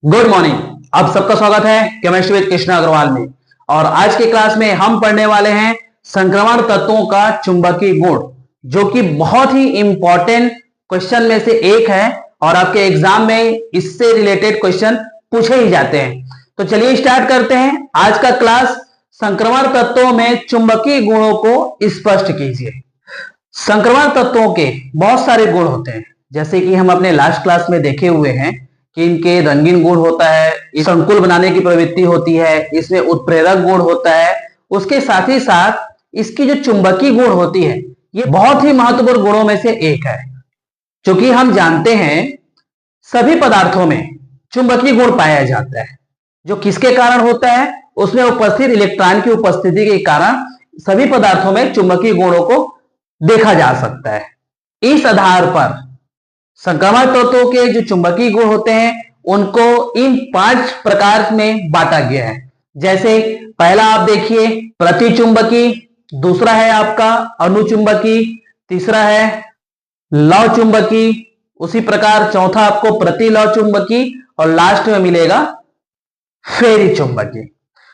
Good morning. आप सबका स्वागत है केमिस्ट्री विद कृष्णा अग्रवाल में। और आज के क्लास में हम पढ़ने वाले हैं संक्रमण तत्वों का चुंबकीय गुण, जो कि बहुत ही इंपॉर्टेंट क्वेश्चन में से एक है और आपके एग्जाम में इससे रिलेटेड क्वेश्चन पूछे ही जाते हैं। तो चलिए स्टार्ट करते हैं आज का क्लास। संक्रमण तत्वों में चुंबकीय गुणों को स्पष्ट कीजिए। संक्रमण तत्वों के बहुत सारे गुण होते हैं, जैसे कि हम अपने लास्ट क्लास में देखे हुए हैं कि इनके रंगीन गुण होता है, संकुल बनाने की प्रवृत्ति होती है, इसमें उत्प्रेरक गुण होता है, उसके साथ ही साथ इसकी जो चुंबकीय गुण होती है ये बहुत ही महत्वपूर्ण गुणों में से एक है। क्योंकि हम जानते हैं सभी पदार्थों में चुंबकीय गुण पाया जाता है, जो किसके कारण होता है, उसमें उपस्थित इलेक्ट्रॉन की उपस्थिति के कारण सभी पदार्थों में चुंबकीय गुणों को देखा जा सकता है। इस आधार पर संक्रमण तत्वों के जो चुंबकीय गुण होते हैं उनको इन 5 प्रकार में बांटा गया है। जैसे पहला आप देखिए प्रतिचुंबकीय, दूसरा है आपका अनुचुंबकीय, तीसरा है लव चुंबकीय, उसी प्रकार चौथा आपको प्रतिलव चुंबकीय और लास्ट में मिलेगा फेरी चुंबकीय।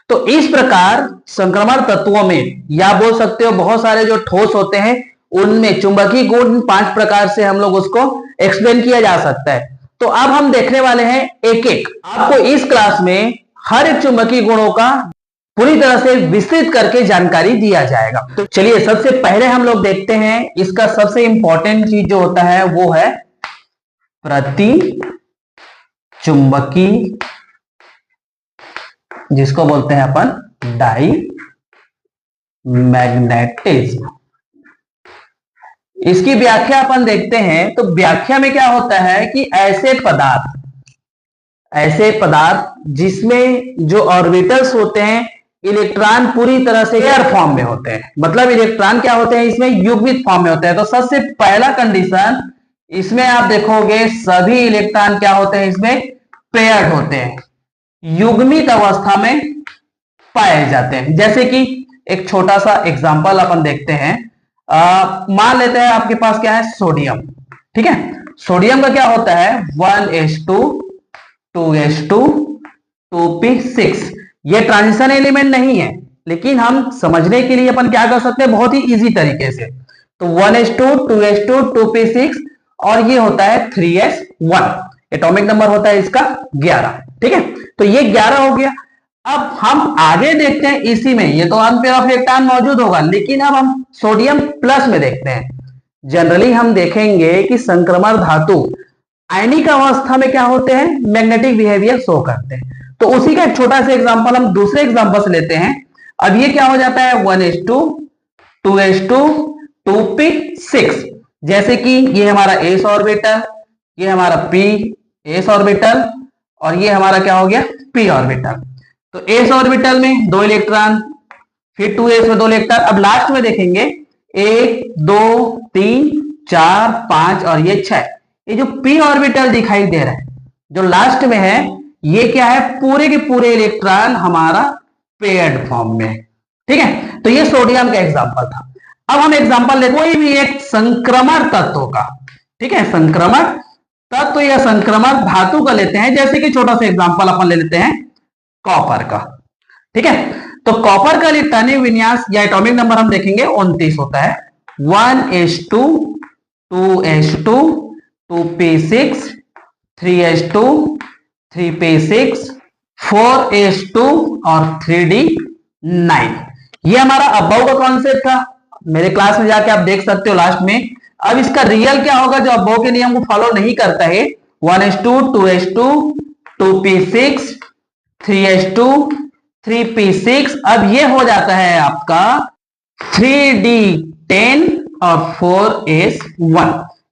तो इस प्रकार संक्रमण तत्वों में, या बोल सकते हो बहुत सारे जो ठोस होते हैं उनमें चुंबकीय गुण 5 प्रकार से हम लोग उसको एक्सप्लेन किया जा सकता है। तो अब हम देखने वाले हैं एक एक। आपको इस क्लास में हर एक चुंबकीय गुणों का पूरी तरह से विस्तृत करके जानकारी दिया जाएगा। तो चलिए सबसे पहले हम लोग देखते हैं इसका सबसे इंपॉर्टेंट चीज जो होता है वो है प्रति चुंबकीय, जिसको बोलते हैं अपन डाई मैग्नेटिज्म। इसकी व्याख्या अपन देखते हैं तो व्याख्या में क्या होता है कि ऐसे पदार्थ जिसमें जो ऑर्बिटल्स होते हैं इलेक्ट्रॉन पूरी तरह से एयर फॉर्म में होते हैं, मतलब इलेक्ट्रॉन क्या होते हैं इसमें युग्मित फॉर्म में होते हैं। तो सबसे पहला कंडीशन इसमें आप देखोगे सभी इलेक्ट्रॉन क्या होते हैं, इसमें पेयर्ड होते हैं, युग्मित अवस्था में पाए जाते हैं। जैसे कि एक छोटा सा एग्जांपल अपन देखते हैं। मान लेते हैं आपके पास क्या है सोडियम, ठीक है। सोडियम का क्या होता है 1s2 2s2 2p6। ये ट्रांजिशन एलिमेंट नहीं है, लेकिन हम समझने के लिए अपन क्या कर सकते हैं बहुत ही इजी तरीके से। तो 1s2 2s2 2p6 और ये होता है 3s1। एटॉमिक नंबर होता है इसका 11, ठीक है। तो ये 11 हो गया। अब हम आगे देखते हैं इसी में, ये तो अंत में इलेक्ट्रॉन मौजूद होगा, लेकिन अब हम सोडियम प्लस में देखते हैं। जनरली हम देखेंगे कि संक्रमण धातु आयनिक अवस्था में क्या होते हैं, मैग्नेटिक बिहेवियर शो करते हैं। तो उसी का एक छोटा सा एग्जांपल हम दूसरे एग्जांपल से लेते हैं। अब ये क्या हो जाता है 1s2 2s2 2p6। जैसे कि ये हमारा s ऑर्बिटल, ये हमारा p s ऑर्बिटल और ये हमारा क्या हो गया p ऑर्बिटल। तो s ऑर्बिटल में 2 इलेक्ट्रॉन, फिर 2s में 2 इलेक्ट्रॉन। अब लास्ट में देखेंगे 1 2 3 4 5 और ये 6। ये जो p ऑर्बिटल दिखाई दे रहा है जो लास्ट में है, ये क्या है पूरे के पूरे इलेक्ट्रॉन हमारा पेयर्ड फॉर्म में है, ठीक है। तो ये सोडियम का एग्जांपल था। अब हम एग्जांपल लेते कोई भी एक संक्रमण तत्व का, ठीक है, संक्रमण तत्व या संक्रमण धातु का लेते हैं। जैसे कि छोटा सा एग्जांपल अपन ले लेते हैं कॉपर का, ठीक है। तो कॉपर का इलेक्ट्रॉनिक विन्यास या एटॉमिक नंबर हम देखेंगे 29 होता है। 1s2 2s2 2p6 3s2 3p6 4s2 और 3d9। ये हमारा अबव का कॉन्सेप्ट था, मेरे क्लास में जाके आप देख सकते हो लास्ट में। अब इसका रियल क्या होगा जो अबव के नियम को फॉलो नहीं करता है, 1s2 2s2 2p6 3s2 3p6। अब ये हो जाता है आपका 3d10 और 4s1।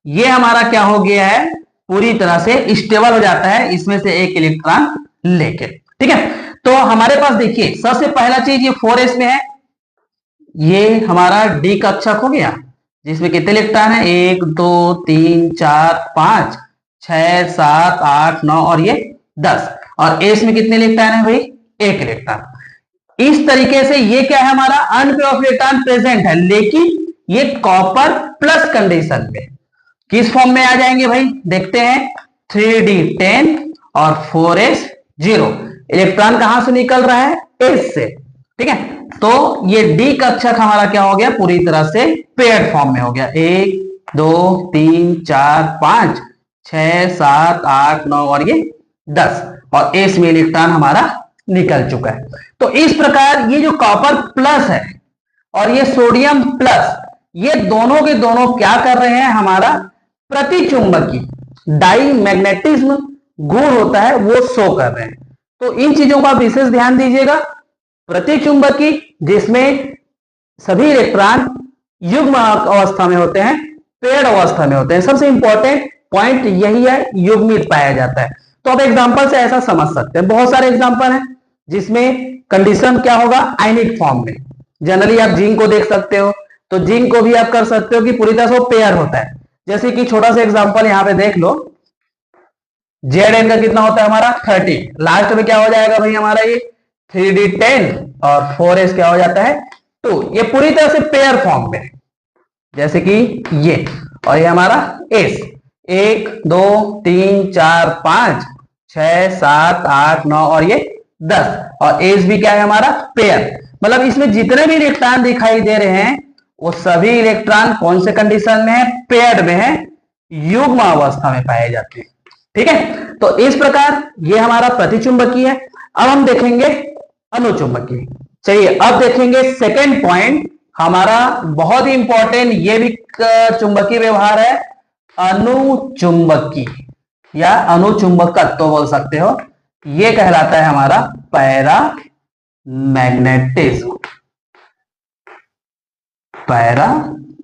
ये हमारा क्या हो गया है पूरी तरह से स्टेबल हो जाता है इसमें से एक इलेक्ट्रॉन लेके, ठीक है। तो हमारे पास देखिए सबसे पहला चीज ये 4s में है, ये हमारा डी कक्षक हो गया जिसमें कितने इलेक्ट्रॉन है 1 2 3 4 5 6 7 8 9 और ये 10। और एस में कितने इलेक्ट्रॉन है भाई 1 इलेक्ट्रॉन। इस तरीके से ये क्या है हमारा अनपेयर ऑफ इलेक्ट्रॉन प्रेजेंट है, लेकिन ये कॉपर प्लस कंडीशन में। किस फॉर्म में आ जाएंगे भाई, देखते हैं। 3d10 और 4s0। इलेक्ट्रॉन कहां से निकल रहा है, एस से, ठीक है। तो ये डी कक्षक हमारा क्या हो गया, पूरी तरह से पेयर्ड फॉर्म में हो गया। 1 2 3 4 5 6 7 8 9 और ये 10, और एस में इलेक्ट्रॉन हमारा निकल चुका है। तो इस प्रकार ये जो कॉपर प्लस है और ये सोडियम प्लस, ये दोनों के दोनों क्या कर रहे हैं, हमारा प्रतिचुंबकी डाई मैग्नेटिज्म गुण होता है वो शो कर रहे हैं। तो इन चीजों का विशेष ध्यान दीजिएगा। प्रतिचुंबकी जिसमें सभी इलेक्ट्रॉन युग्म अवस्था में होते हैं, पेयर्ड अवस्था में होते हैं। सबसे इंपॉर्टेंट पॉइंट यही है, युग्मित पाया जाता है। तो अब एग्जांपल से ऐसा समझ सकते हैं, बहुत सारे एग्जांपल हैं जिसमें कंडीशन क्या होगा, आयनिक फॉर्म में। जनरली आप जिंक को देख सकते हो, तो जिंक को भी आप कर सकते हो कि पूरी तरह से वो पेयर होता है। जैसे कि छोटा सा एग्जांपल यहाँ पे देख लो, Zn का कितना होता है हमारा 30, लास्ट में क्या हो जाएगा भाई हमारा ये 3d10 और 4s क्या हो जाता है 2। ये पूरी तरह से पेयर फॉर्म में, जैसे कि ये, और ये हमारा s 1 2 3 4 5 6 7 8 9 और ये 10, और s भी क्या है हमारा पेयर। मतलब इसमें जितने भी इलेक्ट्रॉन दिखाई दे रहे हैं वो सभी इलेक्ट्रॉन कौन से कंडीशन में है, पेयर्ड में है, युग्म अवस्था में पाए जाते हैं, ठीक है। तो इस प्रकार ये हमारा प्रतिचुंबकीय है। अब हम देखेंगे अनुचुंबकीय। चलिए अब देखेंगे सेकेंड पॉइंट हमारा बहुत ही इंपॉर्टेंट, ये भी चुंबकीय व्यवहार है, अनुचुंबकीय या अनुचुंबकत्व तो बोल सकते हो। ये कहलाता है हमारा पैरा मैग्नेटिज्म, पैरा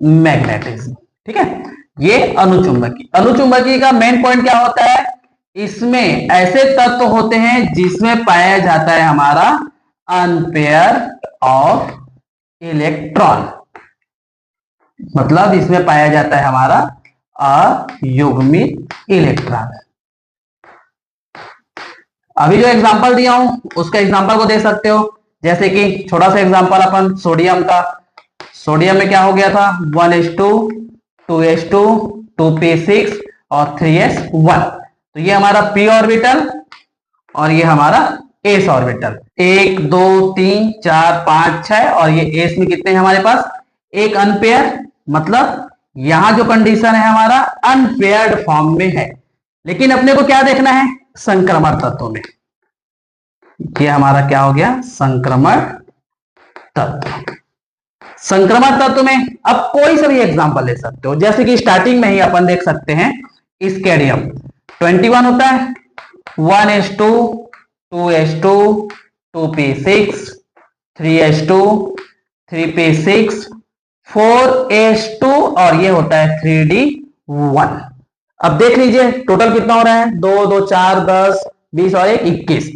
मैग्नेटिज्म, ठीक है। ये अनुचुंबकीय, अनुचुंबकीय का मेन पॉइंट क्या होता है, इसमें ऐसे तत्व होते हैं जिसमें पाया जाता है हमारा अनपेयर ऑफ इलेक्ट्रॉन, मतलब इसमें पाया जाता है हमारा अयुग्मित इलेक्ट्रॉन। अभी जो एग्जांपल दिया हूं उसका एग्जांपल को दे सकते हो, जैसे कि छोटा सा एग्जांपल अपन सोडियम का। सोडियम में क्या हो गया था, 1s2 2s2 2p6 और 3s1। तो ये हमारा p ऑर्बिटल और ये हमारा s ऑर्बिटल, 1 2 3 4 5 6, और ये s में कितने हैं हमारे पास, एक अनपेयर, मतलब यहां जो कंडीशन है हमारा अनपेयर्ड फॉर्म में है। लेकिन अपने को क्या देखना है, संक्रमण तत्व में। ये हमारा क्या हो गया, संक्रमण तत्व। संक्रमण तत्व में अब कोई सा भी एग्जांपल ले सकते हो, जैसे कि स्टार्टिंग में ही अपन देख सकते हैं स्केडियम 21 होता है, 1s2 2s2 2p6 3s2 3p6 4s2 और ये होता है 3d1। अब देख लीजिए टोटल कितना हो रहा है, 2 2 4 10 20 और 1 21।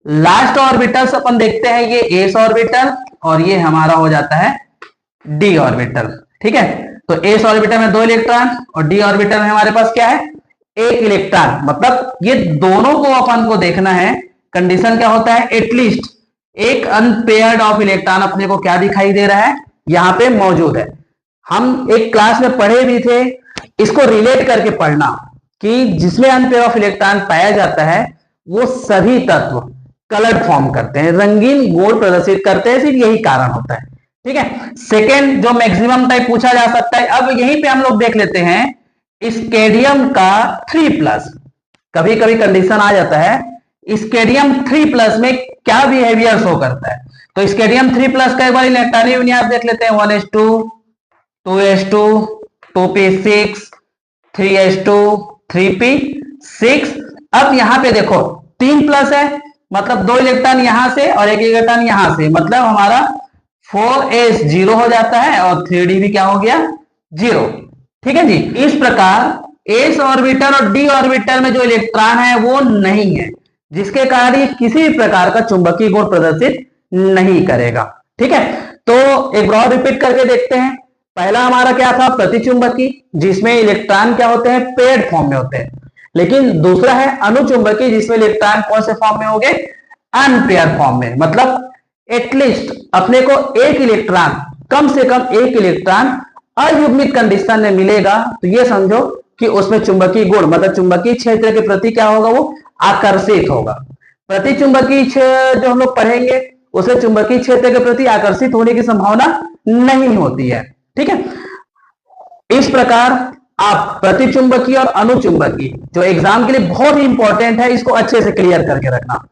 लास्ट ऑर्बिटल्स अपन देखते हैं, ये s ऑर्बिटल और ये हमारा हो जाता है d ऑर्बिटल, ठीक है। तो s ऑर्बिटल में 2 इलेक्ट्रॉन और d ऑर्बिटल में हमारे पास क्या है, 1 इलेक्ट्रॉन। मतलब ये दोनों को अपन को देखना है, कंडीशन क्या होता है, एटलीस्ट एक अनपेयर्ड ऑफ इलेक्ट्रॉन अपने को क्या दिखाई दे रहा है, यहां पे मौजूद है। हम एक क्लास में पढ़े भी थे, इसको रिलेट करके पढ़ना कि जिसमें अनपेयर ऑफ इलेक्ट्रॉन पाया जाता है वो सभी तत्व कलर्ड फॉर्म करते हैं, रंगीन गुण प्रदर्शित करते हैं, सिर्फ यही कारण होता है, ठीक है। सेकेंड जो मैक्सिमम टाइप पूछा जा सकता है, अब यहीं पे हम लोग देख लेते हैं स्केडियम का 3+। कभी कभी कंडीशन आ जाता है स्केडियम 3+ में क्या बिहेवियर शो करता है। तो स्केडियम 3+ का एक बार इलेक्ट्रॉनिक विन्यास देख लेते हैं, 1s2 2s2 2p6 3s2 3p6। अब यहां पे देखो 3+ है, मतलब 2 इलेक्ट्रॉन यहां से और 1 इलेक्ट्रॉन यहां से, मतलब हमारा 4s 0 हो जाता है और 3d भी क्या हो गया 0, ठीक है जी। इस प्रकार s ऑर्बिटल और d ऑर्बिटल में जो इलेक्ट्रॉन है वो नहीं है, जिसके कारण ये किसी भी प्रकार का चुंबकीय गुण प्रदर्शित नहीं करेगा, ठीक है। तो एक बार रिपीट करके देखते हैं। पहला हमारा क्या था, प्रतिचुंबकी, जिसमें इलेक्ट्रॉन क्या होते हैं, पेयर्ड फॉर्म में होते हैं। लेकिन दूसरा है अनुचुंबकी, जिसमें इलेक्ट्रॉन कौन से फॉर्म में होंगे, अनपेयर्ड फॉर्म में। मतलब एटलीस्ट अपने को एक इलेक्ट्रॉन, कम से कम एक इलेक्ट्रॉन अयुग्मित कंडीशन में मिलेगा, तो ये समझो कि उसमें चुंबकीय गुण मतलब चुंबकीय क्षेत्र के प्रति क्या होगा, वो आकर्षित होगा। प्रतिचुंबकीय जो हम लोग पढ़ेंगे उसे चुंबकीय क्षेत्र के प्रति आकर्षित होने की संभावना नहीं होती है। ठीक है, इस प्रकार आप प्रतिचुंबकीय और अनुचुंबकीय जो एग्जाम के लिए बहुत ही इंपॉर्टेंट है, इसको अच्छे से क्लियर करके रखना।